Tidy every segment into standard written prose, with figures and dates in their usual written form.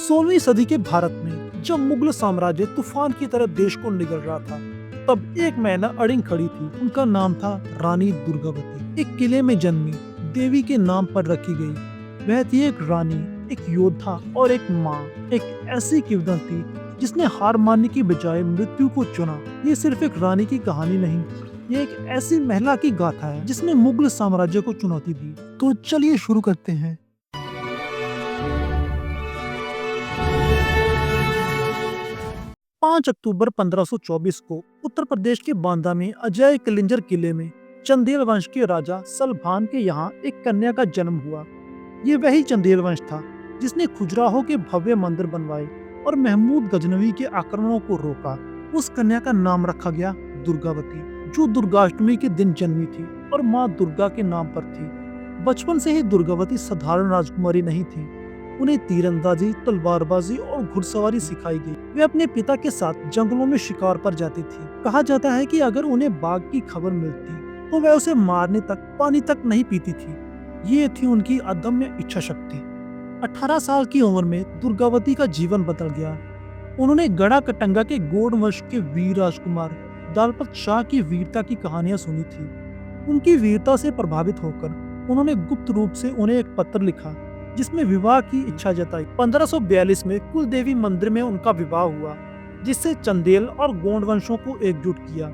16वीं सदी के भारत में जब मुगल साम्राज्य तूफान की तरह देश को निगल रहा था, तब एक महिला अड़िंग खड़ी थी। उनका नाम था रानी दुर्गावती। एक किले में जन्मी, देवी के नाम पर रखी गई। वह थी एक रानी, एक योद्धा और एक माँ, एक ऐसी किंवदंती जिसने हार मानने की बजाय मृत्यु को चुना। ये सिर्फ एक रानी की कहानी नहीं, ये एक ऐसी महिला की गाथा है जिसने मुगल साम्राज्य को चुनौती दी। तो चलिए शुरू करते हैं। 5 अक्टूबर 1524 को उत्तर प्रदेश के बांदा में अजय कलिंजर किले में चंदेल वंश के राजा सलभान के यहाँ एक कन्या का जन्म हुआ। ये वही चंदेल वंश था जिसने खुजराहो के भव्य मंदिर बनवाए और महमूद गजनवी के आक्रमणों को रोका। उस कन्या का नाम रखा गया दुर्गावती, जो दुर्गाष्टमी के दिन जन्मी थी और माँ दुर्गा के नाम पर थी। बचपन से ही दुर्गावती साधारण राजकुमारी नहीं थी। उन्हें तीरंदाजी, तलवारबाजी और घुड़सवारी सिखाई गई। वे अपने पिता के साथ जंगलों में शिकार पर जाती थी। कहा जाता है कि अगर उन्हें बाघ की खबर मिलती तो वह उसे मारने तक पानी तक नहीं पीती थी। ये थी उनकी अदम्य इच्छा शक्ति। 18 साल की उम्र में दुर्गावती का जीवन बदल गया। उन्होंने गढ़ा कटंगा के गौड़ वंश के वीर राजकुमार दलपत शाह की वीरता की कहानियां सुनी थी। उनकी वीरता से प्रभावित होकर उन्होंने गुप्त रूप से उन्हें एक पत्र लिखा जिसमें विवाह की इच्छा जताई। 1542 में कुलदेवी मंदिर में उनका विवाह हुआ, जिससे चंदेल और गोंड वंशों को एकजुट किया।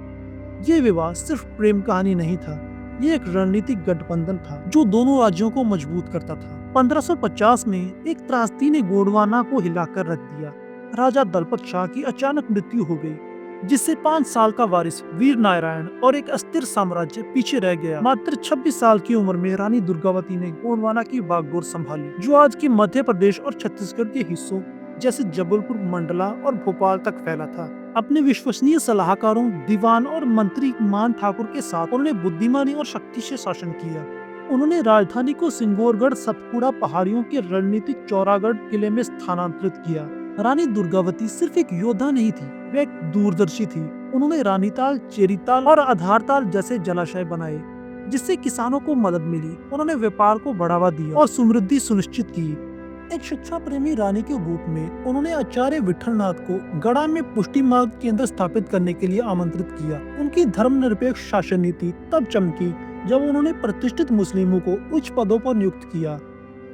ये विवाह सिर्फ प्रेम कहानी नहीं था, ये एक रणनीतिक गठबंधन था जो दोनों राज्यों को मजबूत करता था। 1550 में एक त्रासदी ने गोंडवाना को हिलाकर रख दिया। राजा दलपत शाह की अचानक मृत्यु हो गई, जिससे 5 साल का वारिस वीर नारायण और एक अस्थिर साम्राज्य पीछे रह गया। मात्र 26 साल की उम्र में रानी दुर्गावती ने गोंडवाना की बागडोर संभाली, जो आज के मध्य प्रदेश और छत्तीसगढ़ के हिस्सों जैसे जबलपुर, मंडला और भोपाल तक फैला था। अपने विश्वसनीय सलाहकारों, दीवान और मंत्री मान ठाकुर के साथ उन्होंने बुद्धिमानी और शक्ति से शासन किया। उन्होंने राजधानी को सिंगोरगढ़, सतपुड़ा पहाड़ियों के रणनीतिक चौरागढ़ किले में स्थानांतरित किया। रानी दुर्गावती सिर्फ एक योद्धा नहीं थी, वे एक दूरदर्शी थी। उन्होंने रानीताल, चेरीताल और आधारताल जैसे जलाशय बनाए, जिससे किसानों को मदद मिली। उन्होंने व्यापार को बढ़ावा दिया और समृद्धि सुनिश्चित की। एक शिक्षा प्रेमी रानी के रूप में उन्होंने आचार्य विठलनाथ को गढ़ा में पुष्टि मार्ग केंद्र स्थापित करने के लिए आमंत्रित किया। उनकी धर्मनिरपेक्ष शासन नीति तब चमकी जब उन्होंने प्रतिष्ठित मुस्लिमों को उच्च पदों पर नियुक्त किया।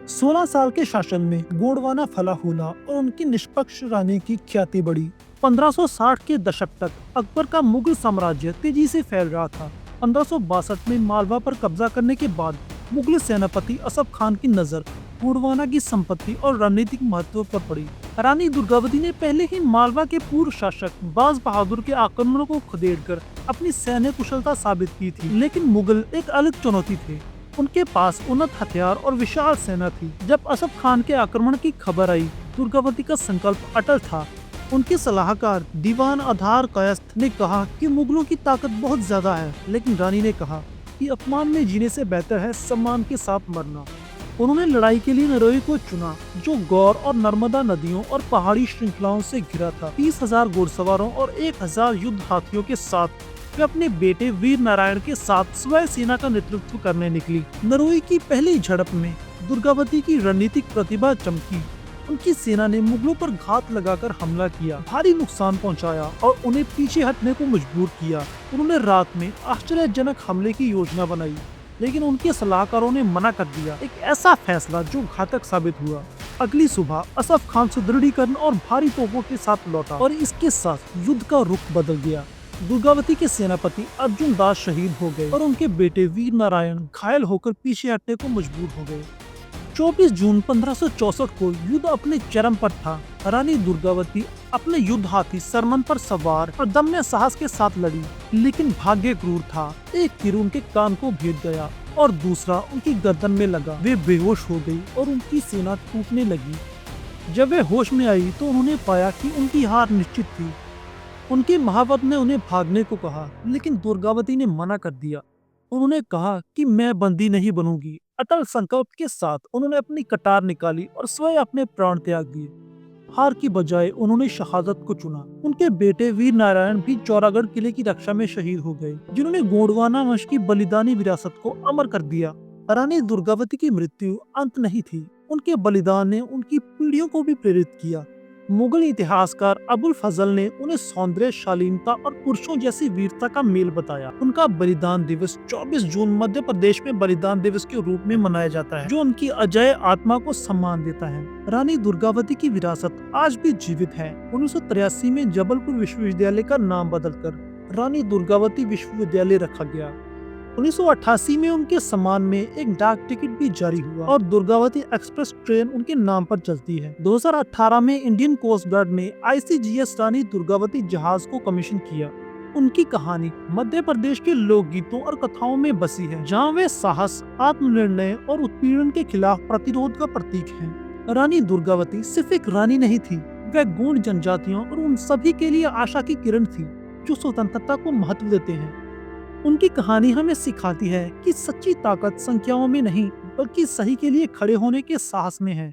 16 साल के शासन में गोंडवाना फला फूला और उनकी निष्पक्ष रानी की ख्याति बढ़ी। 1560 के दशक तक अकबर का मुगल साम्राज्य तेजी से फैल रहा था। 1562 में मालवा पर कब्जा करने के बाद मुगल सेनापति असफ खान की नजर गोंडवाना की संपत्ति और रणनीतिक महत्व पर पड़ी। रानी दुर्गावती ने पहले ही मालवा के पूर्व शासक बाज बहादुर के आक्रमणों को खदेड़कर अपनी सैन्य कुशलता साबित की थी, लेकिन मुगल एक अलग चुनौती थे। उनके पास उन्नत हथियार और विशाल सेना थी। जब असफ खान के आक्रमण की खबर आई, दुर्गावती का संकल्प अटल था। उनके सलाहकार दीवान आधार कायस्थ ने कहा कि मुगलों की ताकत बहुत ज्यादा है, लेकिन रानी ने कहा कि अपमान में जीने से बेहतर है सम्मान के साथ मरना। उन्होंने लड़ाई के लिए नरोई को चुना, जो गौर और नर्मदा नदियों और पहाड़ी श्रृंखलाओं से घिरा था। 30,000 घुड़सवारों और 1,000 युद्ध हाथियों के साथ वे अपने बेटे वीर नारायण के साथ स्वयं सेना का नेतृत्व करने निकली। नरोई की पहली झड़प में दुर्गावती की रणनीतिक प्रतिभा चमकी। उनकी सेना ने मुगलों पर घात लगाकर हमला किया, भारी नुकसान पहुंचाया और उन्हें पीछे हटने को मजबूर किया। उन्होंने रात में आश्चर्यजनक हमले की योजना बनाई, लेकिन उनके सलाहकारों ने मना कर दिया। एक ऐसा फैसला जो घातक साबित हुआ। अगली सुबह असफ खान सुदृढ़ीकरण और भारी तोपों के साथ लौटा और इसके साथ युद्ध का रुख बदल गया। दुर्गावती के सेनापति अर्जुन दास शहीद हो गए और उनके बेटे वीर नारायण घायल होकर पीछे हटने को मजबूर हो गए। 24 जून 1564 को युद्ध अपने चरम पर था। रानी दुर्गावती अपने युद्ध हाथी सरमन पर सवार और दम्य साहस के साथ लड़ी, लेकिन भाग्य क्रूर था। एक तीर उनके कान को भेद गया और दूसरा उनकी गर्दन में लगा। वे बेहोश हो गई और उनकी सेना टूटने लगी। जब वे होश में आई तो उन्होंने पाया कि उनकी हार निश्चित थी। उनके महावत ने उन्हें भागने को कहा, लेकिन दुर्गावती ने मना कर दिया। उन्होंने कहा कि मैं बंदी नहीं बनूंगी। अटल संकल्प के साथ उन्होंने अपनी कटार निकाली और स्वयं अपने प्राण त्याग दिए। हार की बजाय उन्होंने शहादत को चुना। उनके बेटे वीर नारायण भी चौरागढ़ किले की रक्षा में शहीद हो गए, जिन्होंने गोंडवाना वंश की बलिदानी विरासत को अमर कर दिया। रानी दुर्गावती की मृत्यु अंत नहीं थी। उनके बलिदान ने उनकी पीढ़ियों को भी प्रेरित किया। मुगल इतिहासकार अबुल फजल ने उन्हें सौंदर्य, शालीनता और पुरुषों जैसी वीरता का मेल बताया। उनका बलिदान दिवस 24 जून मध्य प्रदेश में बलिदान दिवस के रूप में मनाया जाता है, जो उनकी अजेय आत्मा को सम्मान देता है। रानी दुर्गावती की विरासत आज भी जीवित है। 1983 में जबलपुर विश्वविद्यालय का नाम बदलकर रानी दुर्गावती विश्वविद्यालय रखा गया। 1988 में उनके सम्मान में एक डाक टिकट भी जारी हुआ और दुर्गावती एक्सप्रेस ट्रेन उनके नाम पर चलती है। 2018 में इंडियन कोस्ट गार्ड ने ICGS रानी दुर्गावती जहाज को कमीशन किया। उनकी कहानी मध्य प्रदेश के लोकगीतों और कथाओं में बसी है, जहां वे साहस, आत्मनिर्णय और उत्पीड़न के खिलाफ प्रतिरोध का प्रतीक हैं। रानी दुर्गावती सिर्फ एक रानी नहीं थी, वह गौंड जनजातियों और उन सभी के लिए आशा की किरण थी जो स्वतंत्रता को महत्व देते हैं। उनकी कहानी हमें सिखाती है कि सच्ची ताकत संख्याओं में नहीं, बल्कि सही के लिए खड़े होने के साहस में है।